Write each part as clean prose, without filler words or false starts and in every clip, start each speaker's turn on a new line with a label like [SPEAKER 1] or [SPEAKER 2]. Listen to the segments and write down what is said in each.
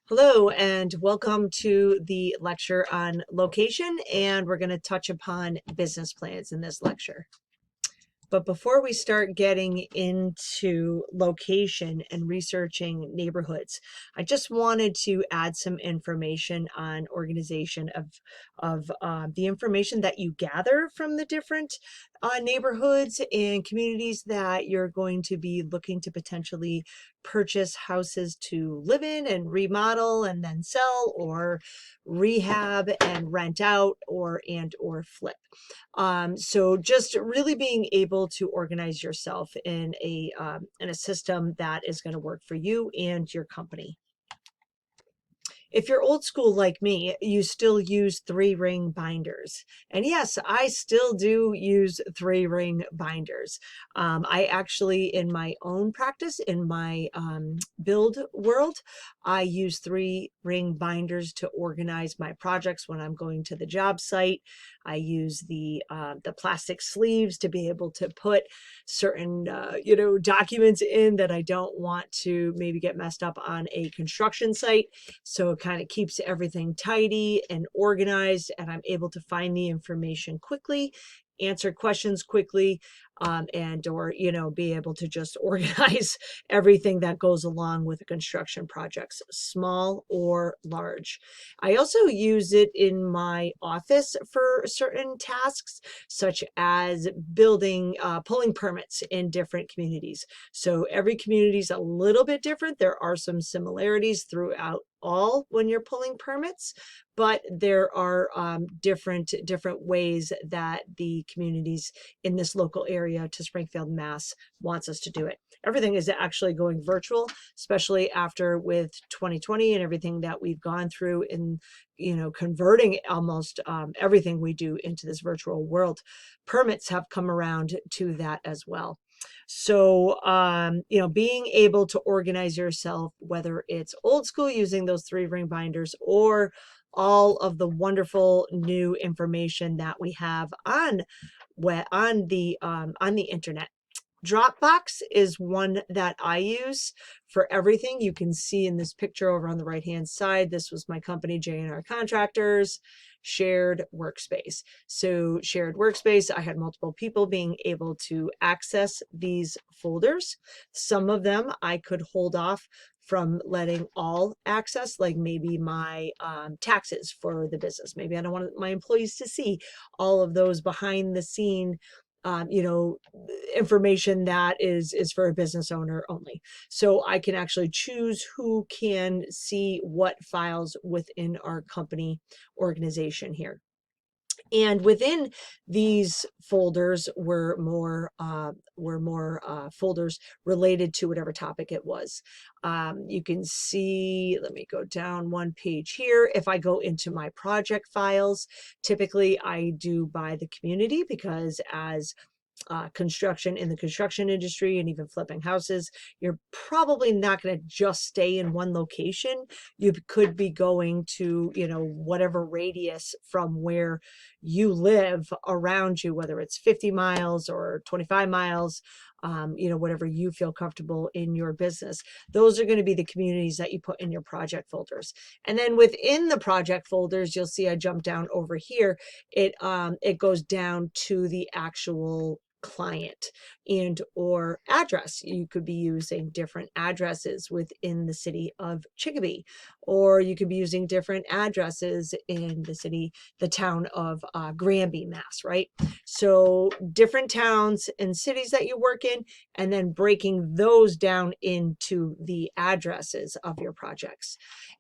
[SPEAKER 1] Hello and welcome to the lecture on location, and we're going to touch upon business plans in this lecture. But before we start getting into location and researching neighborhoods, I just wanted to add some information on organization of the information that you gather from the different neighborhoods and communities that you're going to be looking to potentially purchase houses to live in and remodel and then sell, or rehab and rent out, or flip. So just really being able to organize yourself in a system that is going to work for you and your company. If you're old school like me, you still use 3-ring binders. And yes, I still do use 3-ring binders. I actually, in my own practice, in my build world, I use 3-ring binders to organize my projects when I'm going to the job site. I use the plastic sleeves to be able to put certain documents in that I don't want to maybe get messed up on a construction site. So it kind of keeps everything tidy and organized, and I'm able to find the information quickly, answer questions quickly, and or be able to just organize everything that goes along with the construction projects, small or large. I also use it in my office for certain tasks, such as building pulling permits in different communities. So every community is a little bit different. There are some similarities throughout all when you're pulling permits, but there are different ways that the communities in this local area to Springfield, Mass wants us to do it. Everything is actually going virtual, especially after with 2020 and everything that we've gone through in converting almost everything we do into this virtual world. Permits have come around to that as well. So, being able to organize yourself, whether it's old school using those 3-ring binders, or all of the wonderful new information that we have on the internet. Dropbox is one that I use for everything. You can see in this picture over on the right hand side, this was my company, J&R Contractors, shared workspace. So shared workspace, I had multiple people being able to access these folders. Some of them I could hold off from letting all access, like maybe my taxes for the business. Maybe I don't want my employees to see all of those behind the scene information that is for a business owner only. So I can actually choose who can see what files within our company organization here. And within these folders were more folders related to whatever topic it was. You can see, let me go down one page here. If I go into my project files, typically I do by the community, because as construction in the construction industry and even flipping houses, you're probably not going to just stay in one location. You could be going to, whatever radius from where you live around you, whether it's 50 miles or 25 miles, whatever you feel comfortable in your business. Those are going to be the communities that you put in your project folders. And then within the project folders, you'll see I jump down over here. It goes down to the actual client and or address. You could be using different addresses within the city of Chicopee, or you could be using different addresses in the town of Granby, Mass, right? So different towns and cities that you work in, and then breaking those down into the addresses of your projects.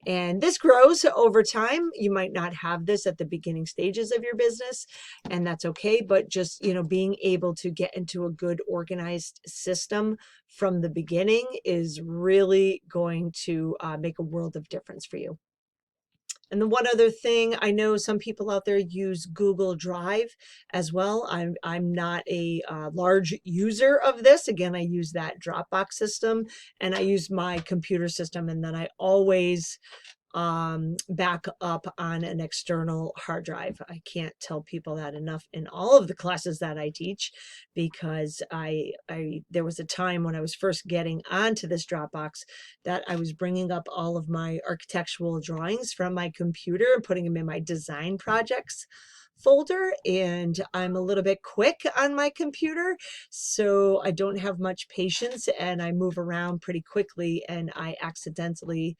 [SPEAKER 1] And this grows over time. You might not have this at the beginning stages of your business, and that's okay. But just, being able to get into a good organized system from the beginning is really going to make a world of difference for you. And the one other thing, I know some people out there use Google Drive as well. I'm not a large user of this. Again, I use that Dropbox system, and I use my computer system, and then I always back up on an external hard drive. I can't tell people that enough in all of the classes that I teach, because there was a time when I was first getting onto this Dropbox that I was bringing up all of my architectural drawings from my computer and putting them in my design projects folder, and I'm a little bit quick on my computer, so I don't have much patience and I move around pretty quickly, and I accidentally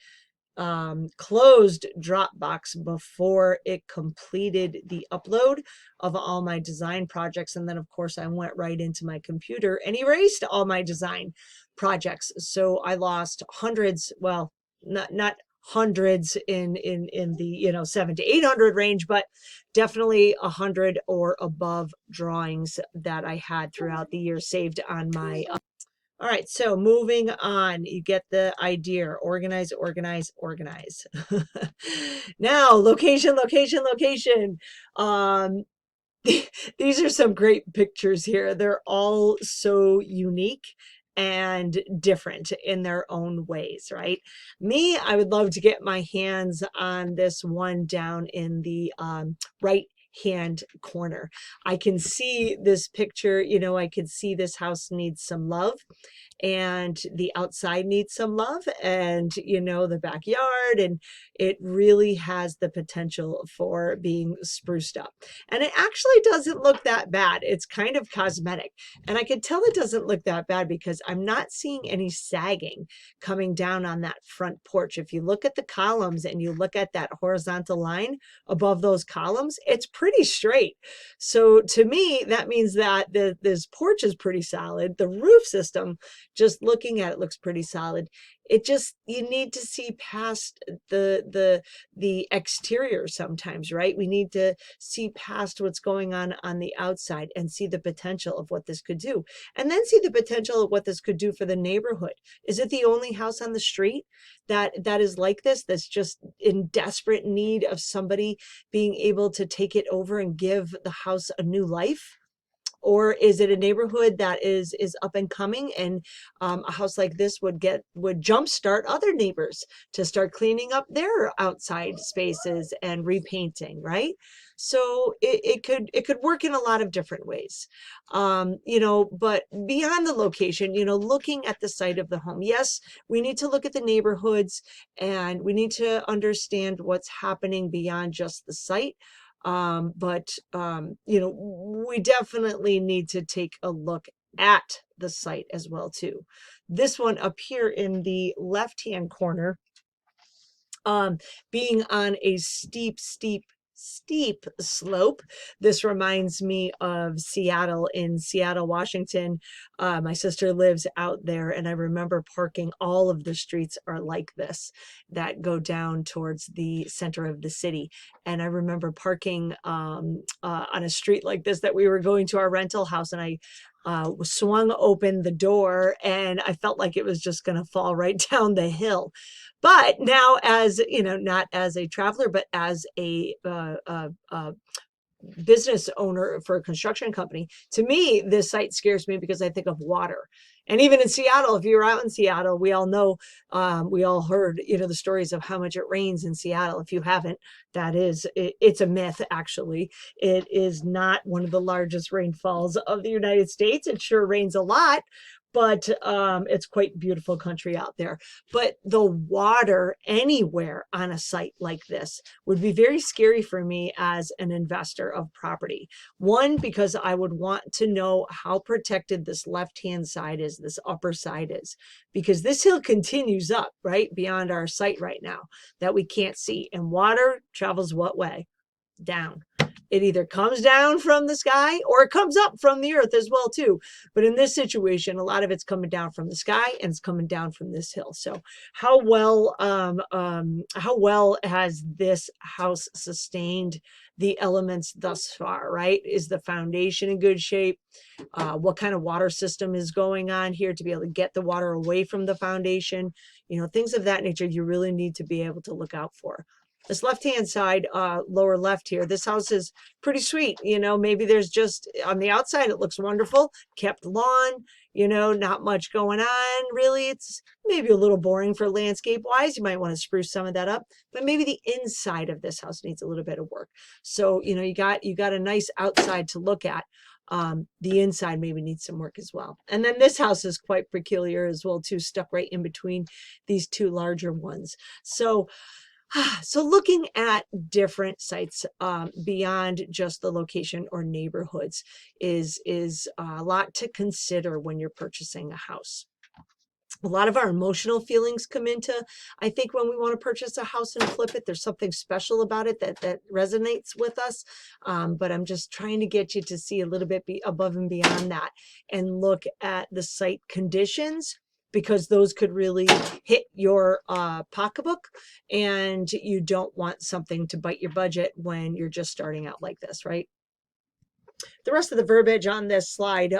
[SPEAKER 1] closed Dropbox before it completed the upload of all my design projects. And then of course I went right into my computer and erased all my design projects. So I lost hundreds, well, not hundreds in the 700 to 800 range, but definitely 100 or above drawings that I had throughout the year saved on my all right, so moving on, you get the idea. Organize, organize, organize. Now, location, location, location. Um, these are some great pictures here. They're all so unique and different in their own ways, right? Me, I would love to get my hands on this one down in the right hand corner. I can see this picture, I can see this house needs some love, and the outside needs some love, and the backyard, and it really has the potential for being spruced up. And it actually doesn't look that bad. It's kind of cosmetic, and I can tell it doesn't look that bad because I'm not seeing any sagging coming down on that front porch. If you look at the columns and you look at that horizontal line above those columns, it's pretty straight. So to me, that means that this porch is pretty solid. The roof system, just looking at it, looks pretty solid. It just, you need to see past the exterior sometimes, right? We need to see past what's going on the outside and see the potential of what this could do, and then see the potential of what this could do for the neighborhood. Is it the only house on the street that is like this, that's just in desperate need of somebody being able to take it over and give the house a new life? Or is it a neighborhood that is up and coming, and a house like this would jumpstart other neighbors to start cleaning up their outside spaces and repainting, right? So it could work in a lot of different ways. But beyond the location, looking at the site of the home, yes, we need to look at the neighborhoods, and we need to understand what's happening beyond just the site. We definitely need to take a look at the site as well too. This one up here in the left-hand corner, being on a steep slope. This reminds me of Seattle. In Seattle, Washington. My sister lives out there, and I remember parking. All of the streets are like this that go down towards the center of the city. And I remember parking on a street like this that we were going to our rental house, and I swung open the door, and I felt like it was just going to fall right down the hill. But now, as not as a traveler, but as a business owner for a construction company, to me, this site scares me because I think of water. And even in Seattle, if you're out in Seattle, we all know, we all heard, the stories of how much it rains in Seattle. If you haven't, it's a myth, actually. It is not one of the largest rainfalls of the United States. It sure rains a lot, but it's quite beautiful country out there. But the water anywhere on a site like this would be very scary for me as an investor of property. One, because I would want to know how protected this left-hand side is, this upper side is, because this hill continues up right beyond our site right now that we can't see. And water travels what way? Down. It either comes down from the sky or it comes up from the earth as well too. But in this situation, a lot of it's coming down from the sky, and it's coming down from this hill. So how well has this house sustained the elements thus far, right? Is the foundation in good shape? What kind of water system is going on here to be able to get the water away from the foundation? Things of that nature you really need to be able to look out for. This left-hand side, lower left here, this house is pretty sweet. You know, maybe there's just on the outside, it looks wonderful, kept lawn, you know, not much going on really. It's maybe a little boring for landscape wise. You might want to spruce some of that up, but maybe the inside of this house needs a little bit of work. So, you know, you got a nice outside to look at. The inside maybe needs some work as well. And then this house is quite peculiar as well too, stuck right in between these two larger ones. So so looking at different sites beyond just the location or neighborhoods is a lot to consider when you're purchasing a house. A lot of our emotional feelings come into, I think, when we want to purchase a house and flip it. There's something special about it that resonates with us. But I'm just trying to get you to see a little bit above and beyond that and look at the site conditions, because those could really hit your pocketbook, and you don't want something to bite your budget when you're just starting out like this, right? The rest of the verbiage on this slide,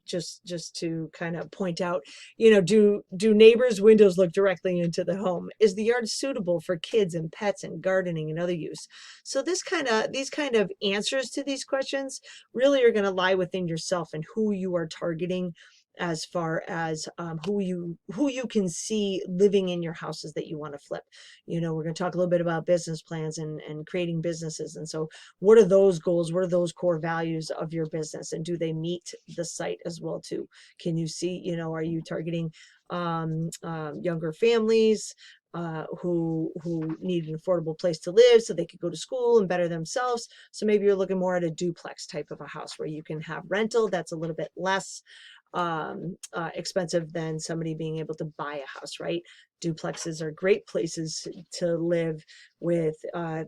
[SPEAKER 1] just to kind of point out, you know, do neighbors' windows look directly into the home? Is the yard suitable for kids and pets and gardening and other use? So these kind of answers to these questions really are going to lie within yourself and who you are targeting, as far as who you can see living in your houses that you want to flip. You know, we're going to talk a little bit about business plans and creating businesses. And so what are those goals? What are those core values of your business? And do they meet the site as well too? Can you see, you know, are you targeting younger families who need an affordable place to live so they could go to school and better themselves? So maybe you're looking more at a duplex type of a house where you can have rental that's a little bit less expensive than somebody being able to buy a house, right? Duplexes are great places to live with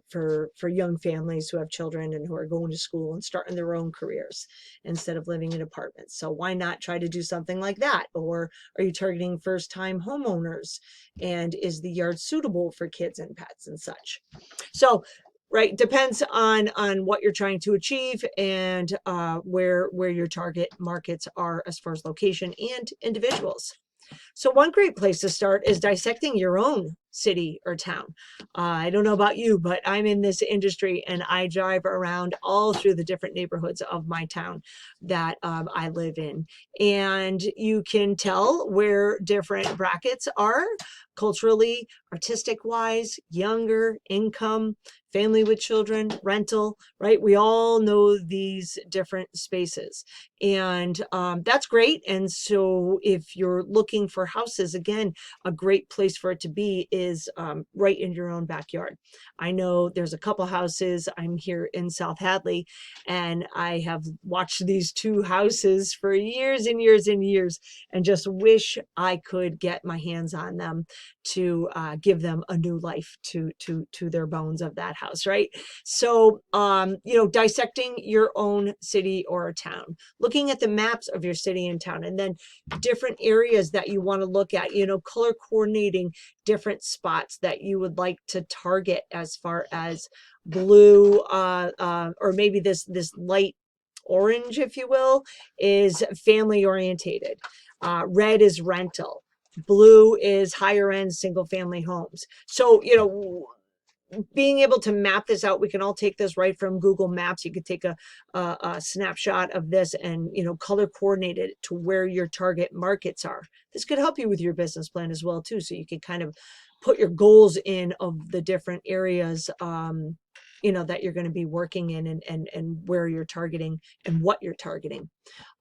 [SPEAKER 1] for young families who have children and who are going to school and starting their own careers instead of living in apartments. So why not try to do something like that? Or are you targeting first-time homeowners? And is the yard suitable for kids and pets and such? So right, depends on what you're trying to achieve and where your target markets are as far as location and individuals. So one great place to start is dissecting your own city or town. I don't know about you, but I'm in this industry and I drive around all through the different neighborhoods of my town that I live in. And you can tell where different brackets are culturally, artistic wise, younger, income, family with children, rental, right? We all know these different spaces. And that's great. And so if you're looking for houses, again, a great place for it to be is right in your own backyard. I know there's a couple houses. I'm here in South Hadley, and I have watched these two houses for years and years and years, and just wish I could get my hands on them to give them a new life to their bones of that house, right? So, you know, dissecting your own city or a town, looking at the maps of your city and town, and then different areas that you want to look at, you know, color coordinating different spots that you would like to target as far as blue, or maybe this light orange, if you will, is family orientated. Red is rental. Blue is higher end single family homes. So, you know, being able to map this out, we can all take this right from Google Maps. You could take a snapshot of this and, you know, color coordinate it to where your target markets are. This could help you with your business plan as well too. So you can kind of put your goals in of the different areas, you know, that you're going to be working in, and where you're targeting and what you're targeting.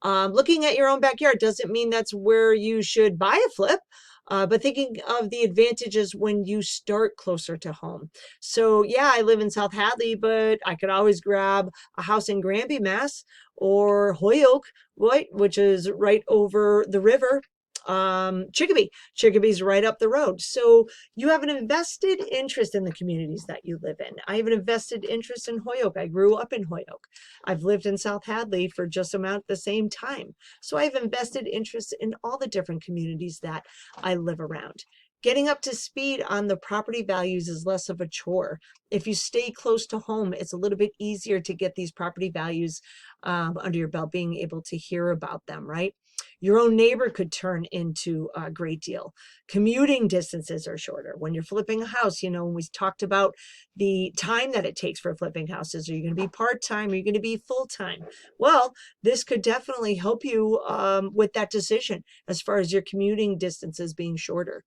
[SPEAKER 1] Looking at your own backyard doesn't mean that's where you should buy a flip. But thinking of the advantages when you start closer to home. So yeah, I live in South Hadley, but I could always grab a house in Granby, Mass, or Holyoke, right, which is right over the river. Chicopee, right up the road. So you have an invested interest in the communities that you live in. I have an invested interest in Holyoke. I grew up in Holyoke. I've lived in South Hadley for just about the same time. So I have invested interest in all the different communities that I live around. Getting up to speed on the property values is less of a chore. If you stay close to home, it's a little bit easier to get these property values under your belt, being able to hear about them, right? Your own neighbor could turn into a great deal. Commuting distances are shorter. When you're flipping a house, when we talked about the time that it takes for flipping houses, are you going to be part-time? Are you going to be full-time? Well, this could definitely help you with that decision as far as your commuting distances being shorter.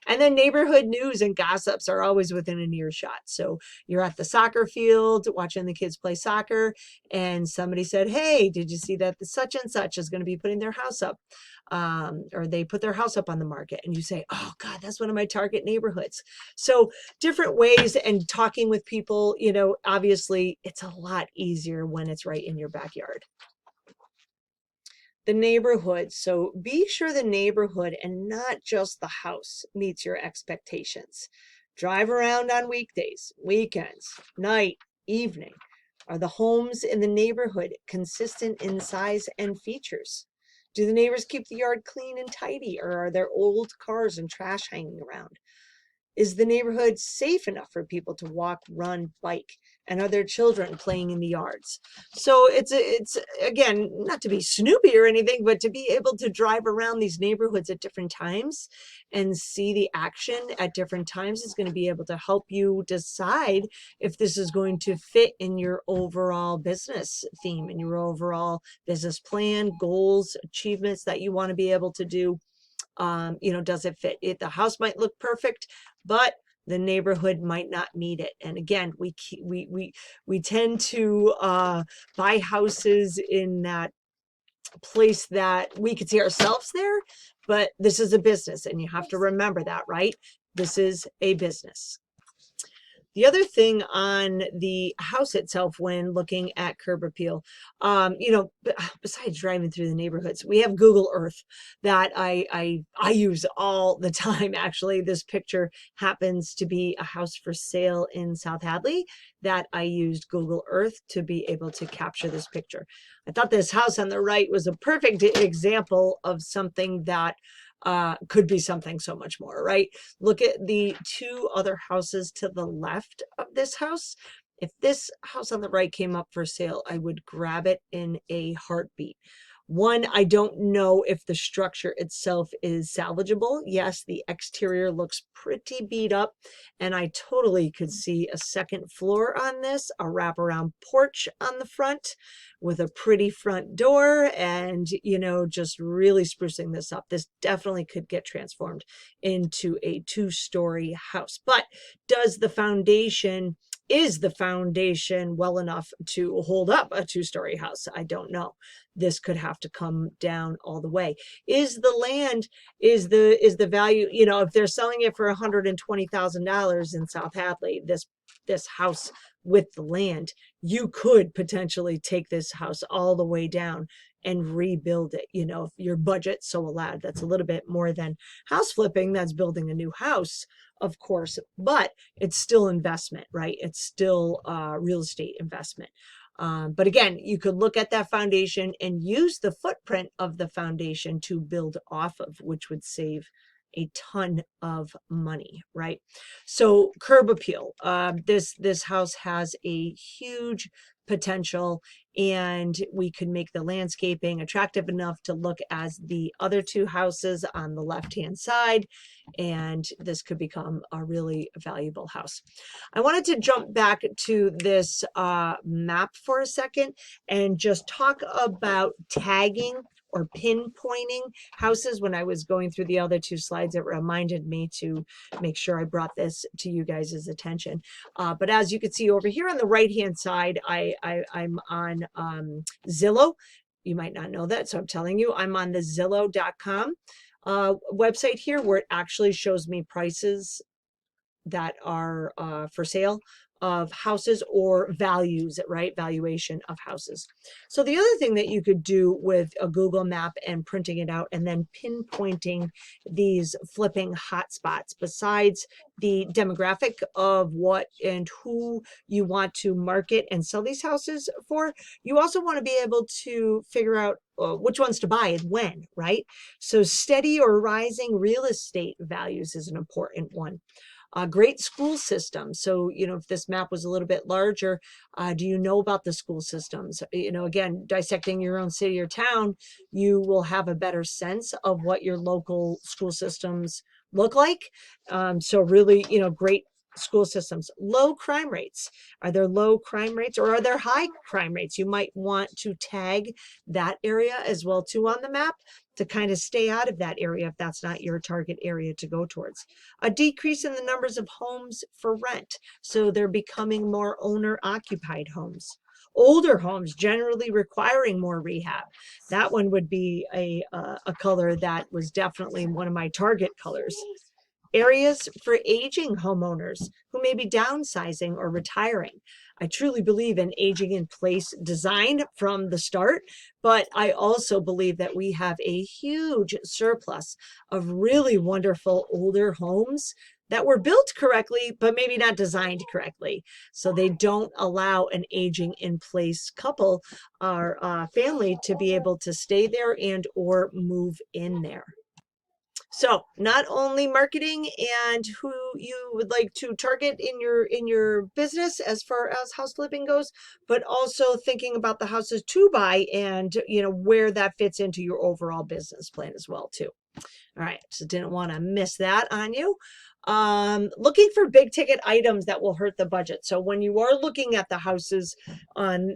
[SPEAKER 1] And then neighborhood news and gossips are always within an earshot. So you're at the soccer field watching the kids play soccer, and somebody said, hey, did you see that the such and such is going to be putting their house up? Or they put their house up on the market, and you say, oh God, that's one of my target neighborhoods. So different ways, and talking with people, obviously it's a lot easier when it's right in your backyard. The neighborhood. So be sure the neighborhood and not just the house meets your expectations. Drive around on weekdays, weekends, night, evening. Are the homes in the neighborhood consistent in size and features? Do the neighbors keep the yard clean and tidy, or are there old cars and trash hanging around? Is the neighborhood safe enough for people to walk, run, bike? And are there children playing in the yards? So it's again, not to be snoopy or anything, but to be able to drive around these neighborhoods at different times and see the action at different times is going to be able to help you decide if this is going to fit in your overall business theme and your overall business plan, goals, achievements that you want to be able to do. Does it fit? The house might look perfect, but the neighborhood might not meet it. And again, we tend to buy houses in that place that we could see ourselves there, but this is a business, and you have to remember that, right? This is a business. The other thing on the house itself, when looking at curb appeal, besides driving through the neighborhoods, we have Google Earth that I use all the time. Actually, this picture happens to be a house for sale in South Hadley that I used Google Earth to be able to capture this picture. I thought this house on the right was a perfect example of something that could be something so much more, right? Look at the two other houses to the left of this house. If this house on the right came up for sale, I would grab it in a heartbeat. One, I don't know if the structure itself is salvageable. Yes, the exterior looks pretty beat up, and I totally could see a second floor on this, a wraparound porch on the front with a pretty front door, and, just really sprucing this up. This definitely could get transformed into a two-story house. But is the foundation well enough to hold up a two-story house? I don't know. This could have to come down all the way. Is the value, if they're selling it for $120,000 in South Hadley, this house with the land, you could potentially take this house all the way down and rebuild it, if your budget so allowed. That's a little bit more than house flipping. That's building a new house, of course, but it's still investment, right? It's still real estate investment. But again, you could look at that foundation and use the footprint of the foundation to build off of, which would save a ton of money, right? So curb appeal. This house has a huge potential, and we could make the landscaping attractive enough to look as the other two houses on the left-hand side, and this could become a really valuable house. I wanted to jump back to this map for a second and just talk about tagging or pinpointing houses. When I was going through the other two slides, it reminded me to make sure I brought this to you guys' attention. But as you can see over here on the right-hand side, I'm on Zillow. You might not know that, so I'm telling you, I'm on the Zillow.com website here, where it actually shows me prices that are for sale of houses, or values, right? Valuation of houses. So the other thing that you could do with a Google map and printing it out and then pinpointing these flipping hotspots, besides the demographic of what and who you want to market and sell these houses for, you also want to be able to figure out which ones to buy and when, right? So steady or rising real estate values is an important one. Great school systems. So, if this map was a little bit larger, do you know about the school systems? Again, dissecting your own city or town, you will have a better sense of what your local school systems look like. So really, great school systems. Low crime rates. Are there low crime rates or are there high crime rates? You might want to tag that area as well too on the map to kind of stay out of that area if that's not your target area to go towards. A decrease in the numbers of homes for rent. So they're becoming more owner occupied homes. Older homes generally requiring more rehab. That one would be a color that was definitely one of my target colors. Areas for aging homeowners who may be downsizing or retiring. I truly believe in aging in place design from the start, but I also believe that we have a huge surplus of really wonderful older homes that were built correctly, but maybe not designed correctly. So they don't allow an aging in place couple or family to be able to stay there and or move in there. So not only marketing and who you would like to target in your business as far as house flipping goes, but also thinking about the houses to buy and where that fits into your overall business plan as well too. All right, so didn't want to miss that on you. Looking for big ticket items that will hurt the budget. So when you are looking at the houses on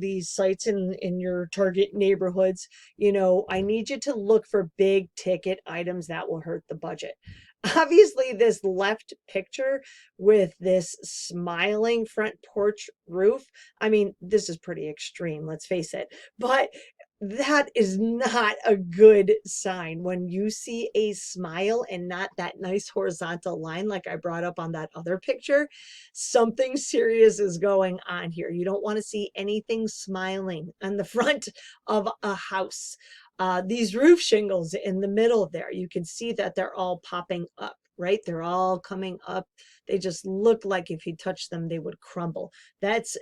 [SPEAKER 1] these sites in your target neighborhoods, I need you to look for big ticket items that will hurt the budget. Obviously, this left picture with this smiling front porch roof, I mean, this is pretty extreme, let's face it, but that is not a good sign when you see a smile and not that nice horizontal line like I brought up on that other picture. Something serious is going on here. You don't want to see anything smiling on the front of a house. These roof shingles in the middle there, you can see that they're all popping up, right? They're all coming up. They just look like if you touch them, they would crumble. That's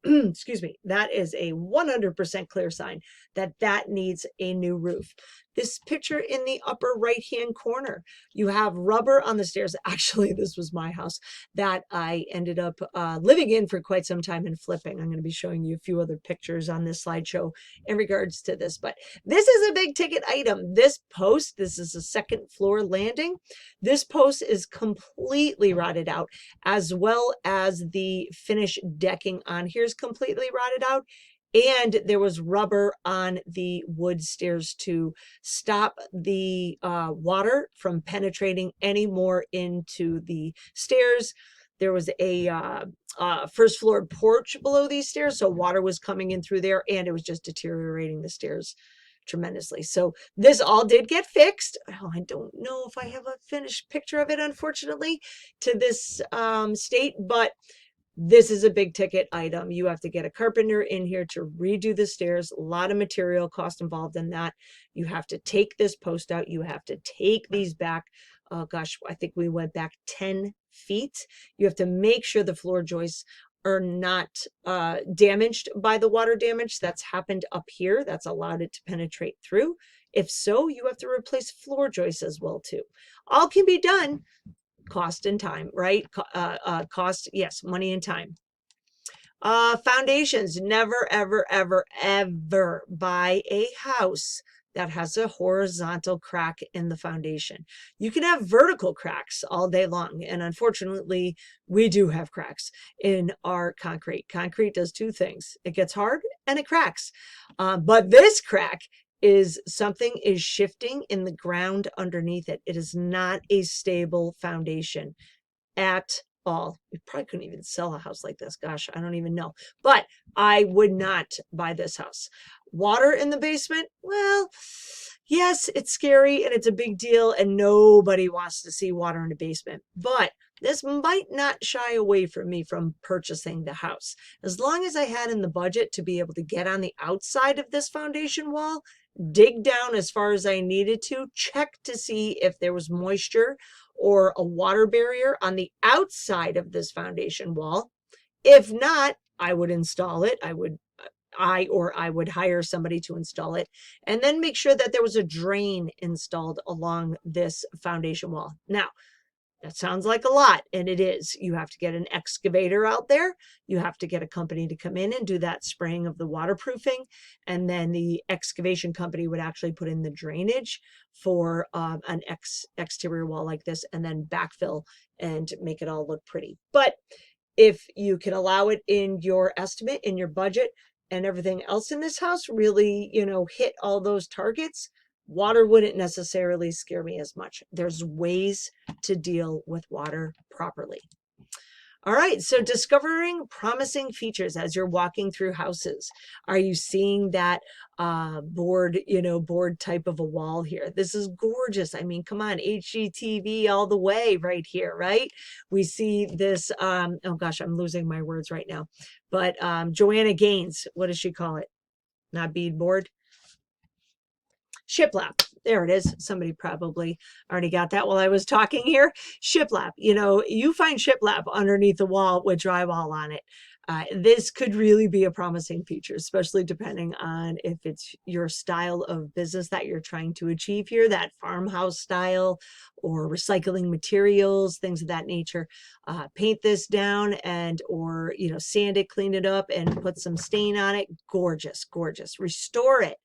[SPEAKER 1] excuse me, that is a 100% clear sign that needs a new roof. This picture in the upper right hand corner, you have rubber on the stairs. Actually, this was my house that I ended up living in for quite some time and flipping. I'm going to be showing you a few other pictures on this slideshow in regards to this, but this is a big ticket item. This post, this is a second floor landing. This post is completely rotted out, as well as the finished decking on here is completely rotted out. And there was rubber on the wood stairs to stop the water from penetrating any more into the stairs. There was a first floor porch below these stairs, so water was coming in through there, and it was just deteriorating the stairs tremendously. So this all did get fixed. Oh, I don't know if I have a finished picture of it, unfortunately, to this state, but this is a big ticket item. You have to get a carpenter in here to redo the stairs. A lot of material cost involved in that. You have to take this post out. You have to take these back. Oh gosh, I think we went back 10 feet. You have to make sure the floor joists are not damaged by the water damage that's happened up here. That's allowed it to penetrate through. If so, you have to replace floor joists as well too. All can be done. Cost and time, right? Cost, yes, money and time. Foundations, never, ever, ever, ever buy a house that has a horizontal crack in the foundation. You can have vertical cracks all day long. And unfortunately, we do have cracks in our concrete. Concrete does two things. It gets hard and it cracks. But this crack is something is shifting in the ground underneath it. It is not a stable foundation at all. We probably couldn't even sell a house like this. Gosh, I don't even know. But I would not buy this house. Water in the basement? Well, yes, it's scary and it's a big deal and nobody wants to see water in the basement. But this might not shy away from me from purchasing the house. As long as I had in the budget to be able to get on the outside of this foundation wall, dig down as far as I needed to, check to see if there was moisture or a water barrier on the outside of this foundation wall. If not, I would install it. I would hire somebody to install it, and then make sure that there was a drain installed along this foundation wall. Now, That sounds like a lot, and it is. You have to get an excavator out there. You have to get a company to come in and do that spraying of the waterproofing. And then the excavation company would actually put in the drainage for an exterior wall like this, and then backfill and make it all look pretty. But if you can allow it in your estimate, in your budget, and everything else in this house really, hit all those targets, water wouldn't necessarily scare me as much. There's ways to deal with water properly. All right, so discovering promising features as you're walking through houses. Are you seeing that board type of a wall here? This is gorgeous. I mean, come on, HGTV all the way right here, right? We see this, oh gosh, I'm losing my words right now. But Joanna Gaines, what does she call it? Not beadboard. Shiplap. There it is. Somebody probably already got that while I was talking here. Shiplap. You find shiplap underneath the wall with drywall on it. This could really be a promising feature, especially depending on if it's your style of business that you're trying to achieve here, that farmhouse style or recycling materials, things of that nature. Paint this down or sand it, clean it up, and put some stain on it. Gorgeous, gorgeous. Restore it.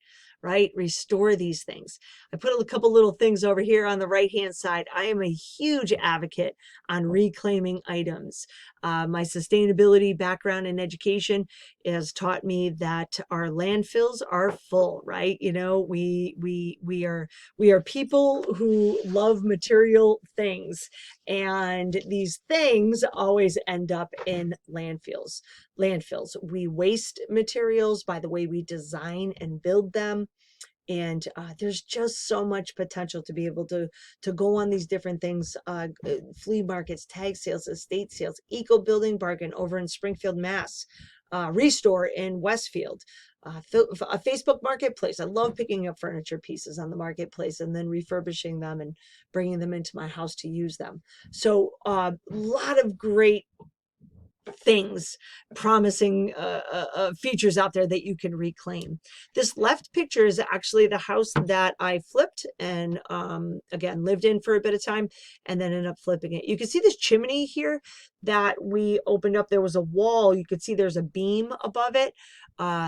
[SPEAKER 1] Right? Restore these things. I put a couple little things over here on the right-hand side. I am a huge advocate on reclaiming items. My sustainability background in education has taught me that our landfills are full, right? We are people who love material things, and these things always end up in landfills. We waste materials by the way we design and build them. And there's just so much potential to be able to go on these different things, flea markets, tag sales, estate sales, Eco Building Bargain over in Springfield, Mass, Restore in Westfield, a Facebook marketplace. I love picking up furniture pieces on the marketplace and then refurbishing them and bringing them into my house to use them. So a lot of great things, promising features out there that you can reclaim. This left picture is actually the house that I flipped and again lived in for a bit of time and then ended up flipping it. You can see this chimney here that we opened up. There was a wall. You could see there's a beam above it.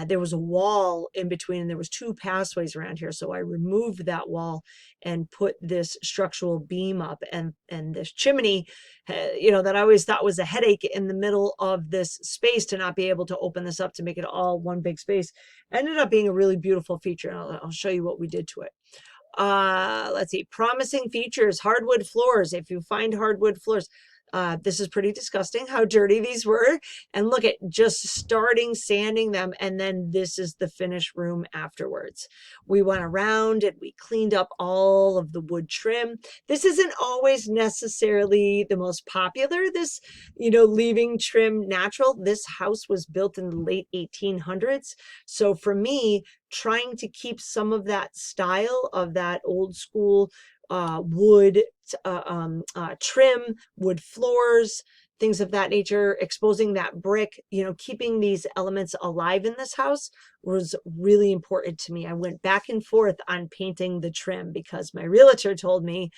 [SPEAKER 1] There was a wall in between and there was two pathways around here. So I removed that wall and put this structural beam up, and this chimney, that I always thought was a headache in the middle of this space to not be able to open this up to make it all one big space, ended up being a really beautiful feature. And I'll show you what we did to it. Let's see, promising features, hardwood floors. If you find hardwood floors, this is pretty disgusting how dirty these were. And look at just starting sanding them. And then this is the finished room afterwards. We went around and we cleaned up all of the wood trim. This isn't always necessarily the most popular, this, leaving trim natural. This house was built in the late 1800s. So for me, trying to keep some of that style of that old school wood trim, wood floors, things of that nature, exposing that brick, keeping these elements alive in this house was really important to me. I went back and forth on painting the trim because my realtor told me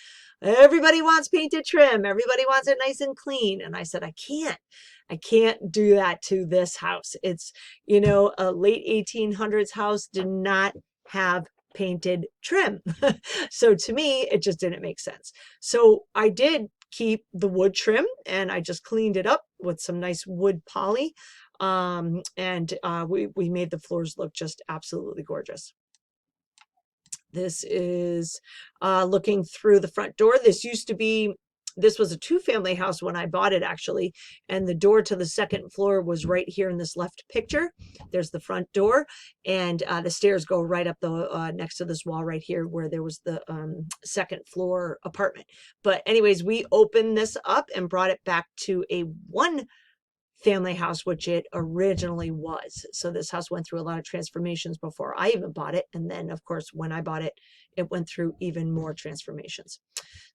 [SPEAKER 1] everybody wants painted trim. Everybody wants it nice and clean. And I said, I can't do that to this house. It's, a late 1800s house did not have painted trim. So to me, it just didn't make sense. So I did keep the wood trim and I just cleaned it up with some nice wood poly. And we made the floors look just absolutely gorgeous. This is looking through the front door. This was a two-family house when I bought it, actually, and the door to the second floor was right here in this left picture. There's the front door, and the stairs go right up the next to this wall right here where there was the second floor apartment. But anyways, we opened this up and brought it back to a one-family house, which it originally was. So this house went through a lot of transformations before I even bought it. And then, of course, when I bought it, it went through even more transformations.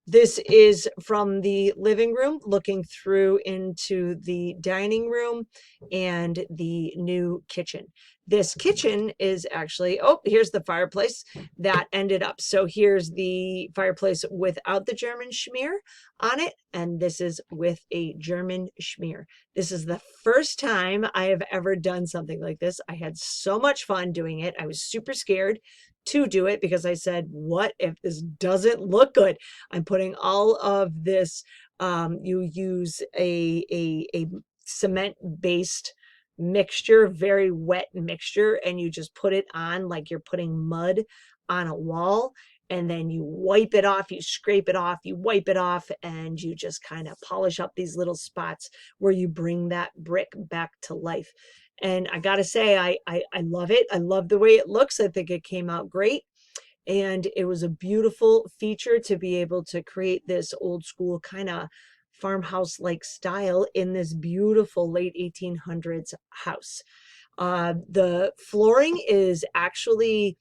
[SPEAKER 1] This is from the living room looking through into the dining room and the new kitchen. This kitchen is actually, oh, here's the fireplace that ended up. So here's the fireplace without the German schmear on it, and this is with a German schmear. This is the first time I have ever done something like this. I had so much fun doing it. I was super scared to do it because I said, what if this doesn't look good? I'm putting all of this, you use a cement based mixture, very wet mixture, and you just put it on like you're putting mud on a wall, and then you wipe it off, you scrape it off, you wipe it off, and you just kind of polish up these little spots where you bring that brick back to life. And I gotta say, I love it. I love the way it looks. I think it came out great. And it was a beautiful feature to be able to create this old school kind of farmhouse like style in this beautiful late 1800s house. The flooring is actually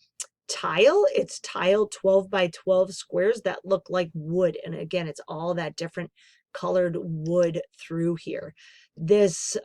[SPEAKER 1] tile. It's tile 12 by 12 squares that look like wood. And again, it's all that different colored wood through here. This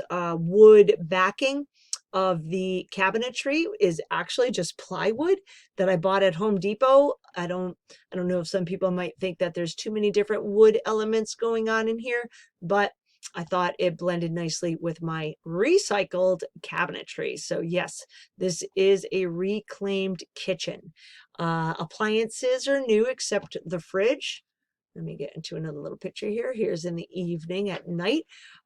[SPEAKER 1] wood backing of the cabinetry is actually just plywood that I bought at Home Depot. I don't know if some people might think that there's too many different wood elements going on in here, but I thought it blended nicely with my recycled cabinetry. So yes, this is a reclaimed kitchen. Appliances are new except the fridge. Let me get into another little picture here. Here's in the evening at night.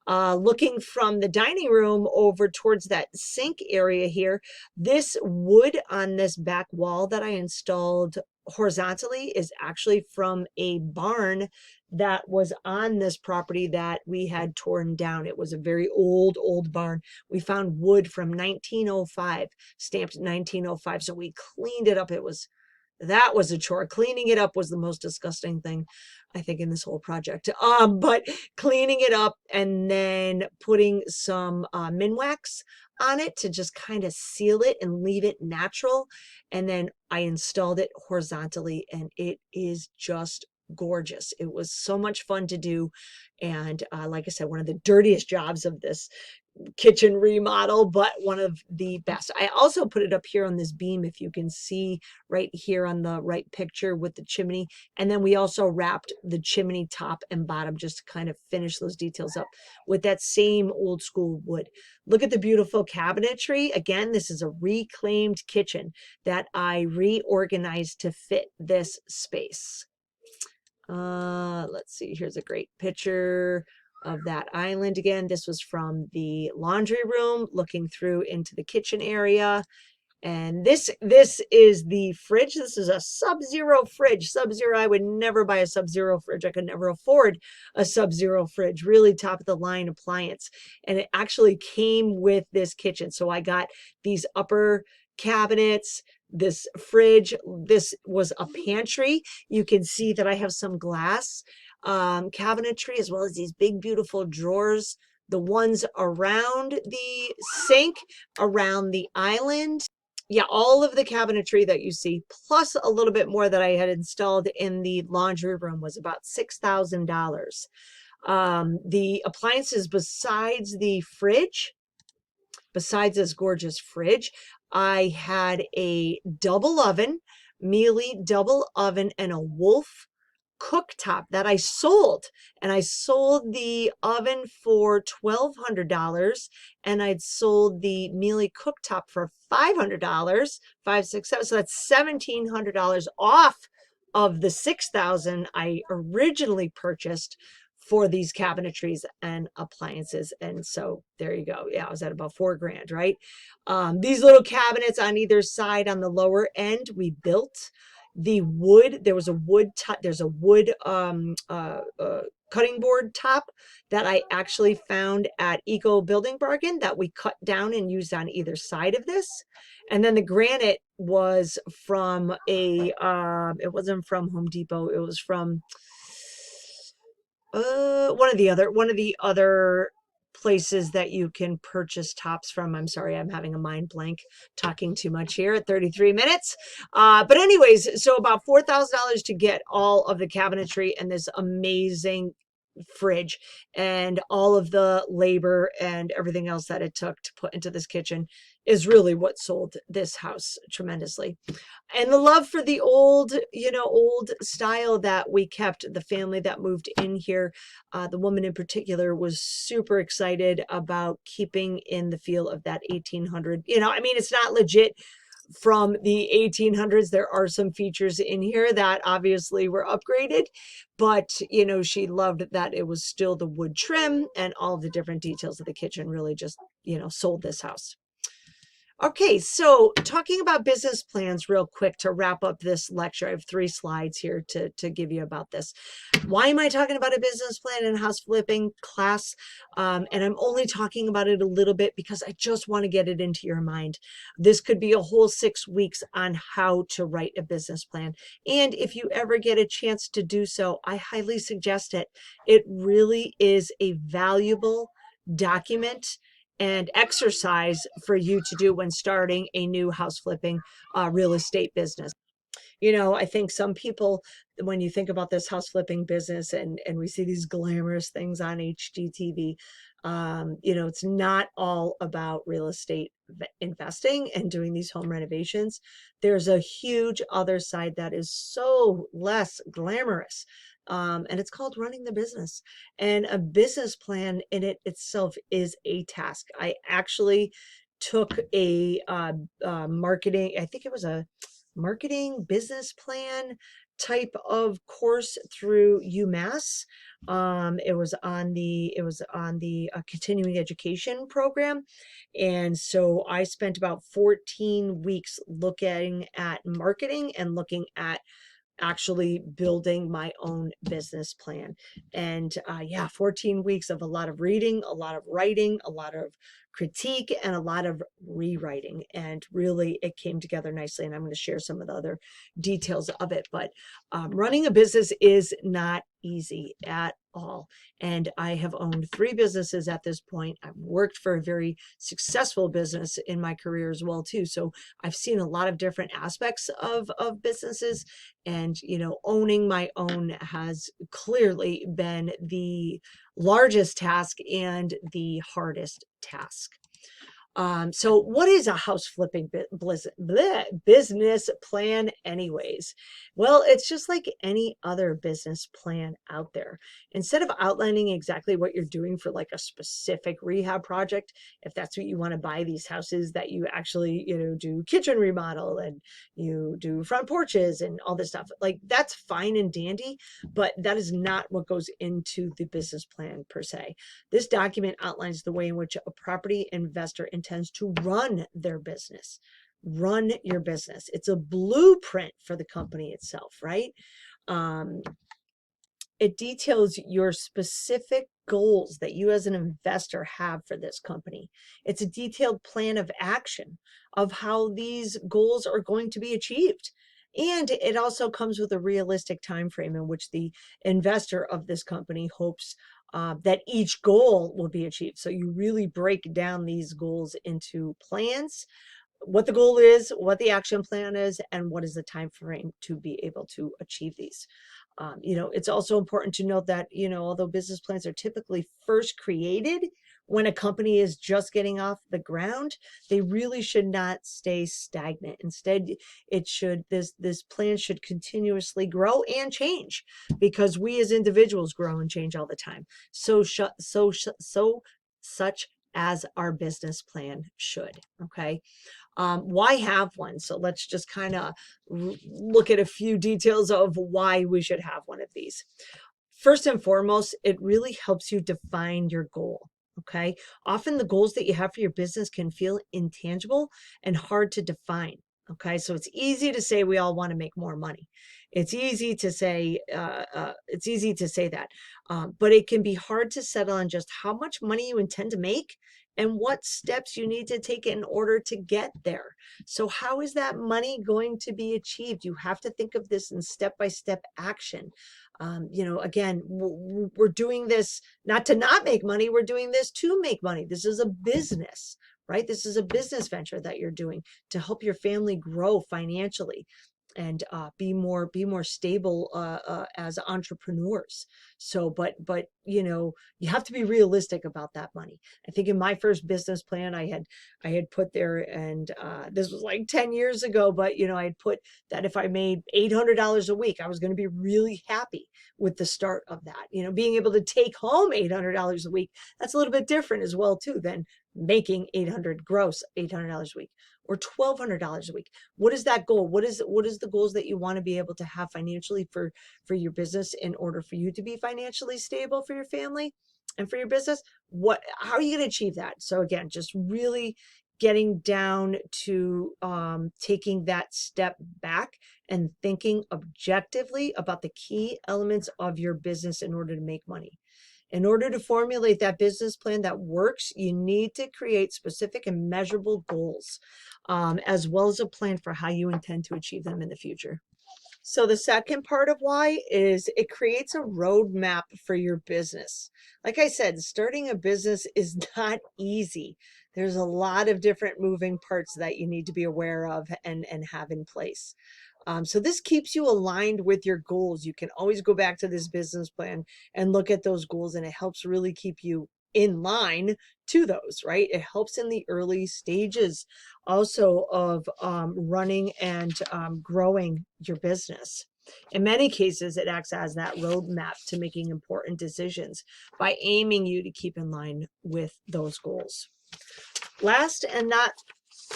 [SPEAKER 1] Looking from the dining room over towards that sink area here, this wood on this back wall that I installed horizontally is actually from a barn that was on this property that we had torn down. It was a very old barn. We found wood from 1905, stamped 1905. So we cleaned it up. That was a chore. Cleaning it up was the most disgusting thing, I think, in this whole project. But cleaning it up and then putting some Minwax on it to just kind of seal it and leave it natural. And then I installed it horizontally, and it is just gorgeous. It was so much fun to do. And like I said, one of the dirtiest jobs of this kitchen remodel, but one of the best. I also put it up here on this beam, if you can see right here on the right picture with the chimney. And then we also wrapped the chimney top and bottom just to kind of finish those details up with that same old school wood. Look at the beautiful cabinetry. Again, this is a reclaimed kitchen that I reorganized to fit this space. Let's see, here's a great picture of that island again. This was from the laundry room looking through into the kitchen area. And this is the fridge. This is a Sub-Zero fridge. Sub-Zero, I would never buy a Sub-Zero fridge. I could never afford a Sub-Zero fridge, really top of the line appliance. And it actually came with this kitchen. So I got these upper cabinets, this fridge. This was a pantry. You can see that I have some glass cabinetry, as well as these big, beautiful drawers, the ones around the sink, around the island. Yeah, all of the cabinetry that you see, plus a little bit more that I had installed in the laundry room, was about $6,000. The appliances besides the fridge, besides this gorgeous fridge, I had a double oven, Miele double oven, and a Wolf cooktop that I sold. And I sold the oven for $1,200, and I'd sold the Miele cooktop for $500, 5, 6, 7. So that's $1,700 off of the $6,000 I originally purchased for these cabinetries and appliances. And so there you go. Yeah, I was at about $4,000, right? These little cabinets on either side on the lower end, we built. The wood, there's a wood cutting board top that I actually found at Eco Building Bargain that we cut down and used on either side of this. And then the granite was from it wasn't from Home Depot, it was from one of the other places that you can purchase tops from. I'm sorry, I'm having a mind blank talking too much here at 33 minutes. But anyways, so about $4,000 to get all of the cabinetry and this amazing fridge and all of the labor and everything else that it took to put into this kitchen is really what sold this house tremendously. And the love for the old, old style that we kept. The family that moved in here, the woman in particular, was super excited about keeping in the feel of that 1800. I mean, it's not legit from the 1800s. There are some features in here that obviously were upgraded, but she loved that it was still the wood trim, and all the different details of the kitchen really just sold this house. Okay, so talking about business plans real quick to wrap up this lecture. I have 3 slides here to give you about this. Why am I talking about a business plan in house flipping class? And I'm only talking about it a little bit because I just want to get it into your mind. This could be a whole 6 weeks on how to write a business plan. And if you ever get a chance to do so, I highly suggest it. It really is a valuable document and exercise for you to do when starting a new house flipping real estate business. I think some people, when you think about this house flipping business and we see these glamorous things on HGTV, it's not all about real estate investing and doing these home renovations. There's a huge other side that is so less glamorous. And it's called running the business. And a business plan in it itself is a task. I actually took a marketing, I think it was a marketing business plan type of course through UMass. It was on the continuing education program. And so I spent about 14 weeks looking at marketing and looking at actually building my own business plan. And 14 weeks of a lot of reading, a lot of writing, a lot of critique, and a lot of rewriting. And really, it came together nicely. And I'm going to share some of the other details of it. But running a business is not easy at all. And I have owned 3 businesses at this point. I've worked for a very successful business in my career as well, too. So I've seen a lot of different aspects of businesses. And, owning my own has clearly been the largest task and the hardest task. So what is a house flipping business plan anyways? Well, it's just like any other business plan out there. Instead of outlining exactly what you're doing for like a specific rehab project, if that's what you want to buy these houses that you actually, do kitchen remodel and you do front porches and all this stuff, like that's fine and dandy, but that is not what goes into the business plan per se. This document outlines the way in which a property investor intends to run their business. Run your business. It's a blueprint for the company itself, right? It details your specific goals that you as an investor have for this company. It's a detailed plan of action of how these goals are going to be achieved. And it also comes with a realistic time frame in which the investor of this company hopes that each goal will be achieved. So you really break down these goals into plans, what the goal is, what the action plan is, and what is the time frame to be able to achieve these. It's also important to note that, although business plans are typically first created when a company is just getting off the ground, they really should not stay stagnant. Instead, this plan should continuously grow and change, because we as individuals grow and change all the time. Such as our business plan should. Okay. Why have one? So let's just kind of look at a few details of why we should have one of these. First and foremost, it really helps you define your goal. Okay. Often the goals that you have for your business can feel intangible and hard to define. Okay. So it's easy to say we all want to make more money. It's easy to say, that, but it can be hard to settle on just how much money you intend to make and what steps you need to take in order to get there. So how is that money going to be achieved? You have to think of this in step-by-step action. Again, we're doing this not to not make money. We're doing this to make money. This is a business, right? This is a business venture that you're doing to help your family grow financially and be more stable as entrepreneurs. So, but you have to be realistic about that money. I think in my first business plan, I had put there, and this was like 10 years ago, but I had put that if I made $800 a week, I was going to be really happy with the start of that. Being able to take home $800 a week, that's a little bit different as well too than making gross $800 a week or $1,200 a week. What is that goal? What is the goals that you want to be able to have financially for your business in order for you to be financially stable for your family and for your business? How are you going to achieve that? So again, just really getting down to taking that step back and thinking objectively about the key elements of your business in order to make money. In order to formulate that business plan that works, you need to create specific and measurable goals, as well as a plan for how you intend to achieve them in the future. So the second part of why is it creates a roadmap for your business. Like I said, starting a business is not easy. There's a lot of different moving parts that you need to be aware of and have in place. So this keeps you aligned with your goals. You can always go back to this business plan and look at those goals, and it helps really keep you in line to those, right? It helps in the early stages also of running and growing your business. In many cases, it acts as that roadmap to making important decisions by aiming you to keep in line with those goals. Last and not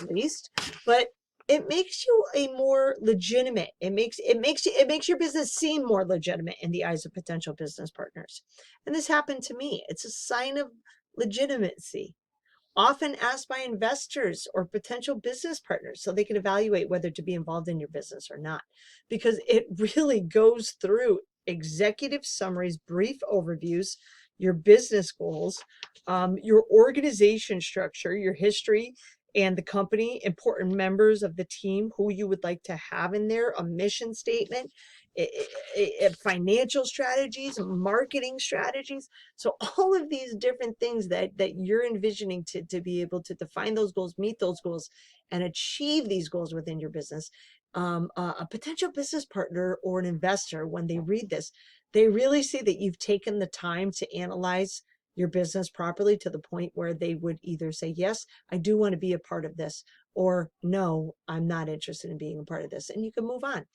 [SPEAKER 1] least, but it makes you a more legitimate. It makes your business seem more legitimate in the eyes of potential business partners. And this happened to me. It's a sign of legitimacy, often asked by investors or potential business partners so they can evaluate whether to be involved in your business or not, because it really goes through executive summaries, brief overviews, your business goals, your organization structure, your history and the company, important members of the team who you would like to have in there, a mission statement, financial strategies, marketing strategies. So all of these different things that you're envisioning to be able to define those goals, meet those goals, and achieve these goals within your business. A potential business partner or an investor, when they read this, they really see that you've taken the time to analyze your business properly to the point where they would either say, yes, I do want to be a part of this, or no, I'm not interested in being a part of this. And you can move on.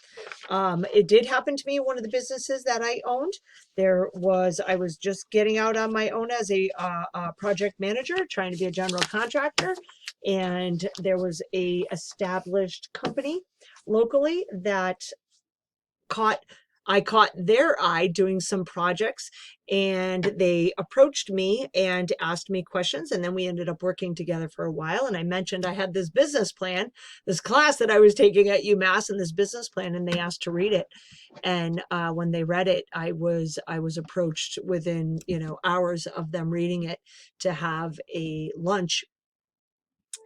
[SPEAKER 1] It did happen to me in one of the businesses that I owned. I was just getting out on my own as a project manager, trying to be a general contractor. And there was a established company locally that I caught their eye doing some projects, and they approached me and asked me questions. And then we ended up working together for a while. And I mentioned I had this business plan, this class that I was taking at UMass, and this business plan, and they asked to read it. And when they read it, I was approached within, hours of them reading it to have a lunch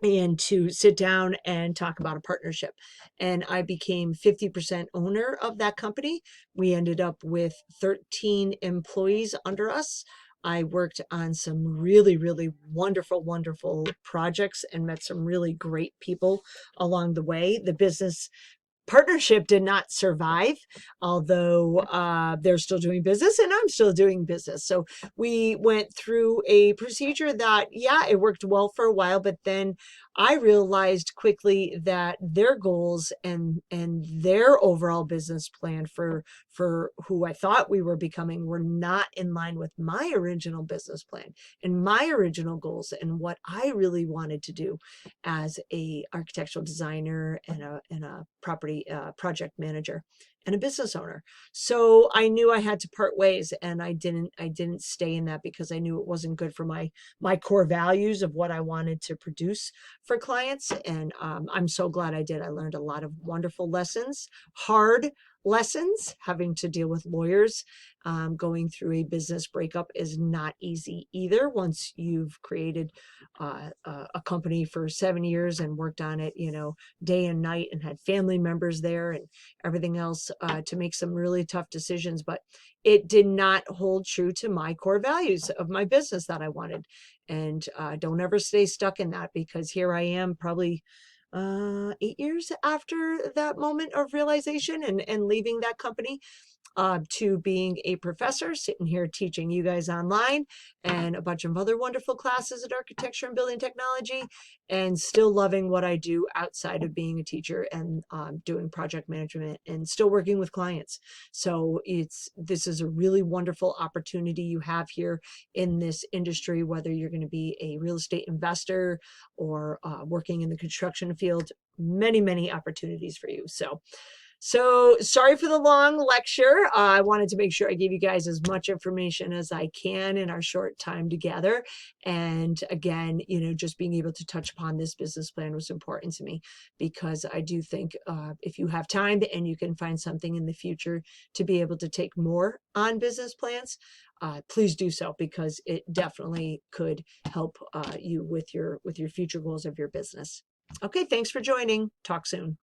[SPEAKER 1] and to sit down and talk about a partnership. And I became 50% owner of that company. We ended up with 13 employees under us. I worked on some really, really wonderful, wonderful projects and met some really great people along the way. The business partnership did not survive, although they're still doing business and I'm still doing business. So we went through a procedure that, yeah, it worked well for a while, but then I realized quickly that their goals and their overall business plan for who I thought we were becoming were not in line with my original business plan and my original goals and what I really wanted to do as a architectural designer and a property project manager and a business owner. So I knew I had to part ways, and I didn't stay in that because I knew it wasn't good for my core values of what I wanted to produce for clients. And I'm so glad I did. I learned a lot of wonderful lessons, hard lessons. Having to deal with lawyers, going through a business breakup is not easy either. Once you've created a company for 7 years and worked on it, day and night, and had family members there and everything else, to make some really tough decisions. But it did not hold true to my core values of my business that I wanted. And don't ever stay stuck in that, because here I am, probably 8 years after that moment of realization and leaving that company, to being a professor, sitting here teaching you guys online and a bunch of other wonderful classes at architecture and building technology, and still loving what I do outside of being a teacher, and doing project management and still working with clients. So this is a really wonderful opportunity you have here in this industry, whether you're going to be a real estate investor or working in the construction field. Many, many opportunities for you. So sorry for the long lecture. I wanted to make sure I gave you guys as much information as I can in our short time together. And again, just being able to touch upon this business plan was important to me, because I do think if you have time and you can find something in the future to be able to take more on business plans, please do so, because it definitely could help you with your future goals of your business. Okay, thanks for joining. Talk soon.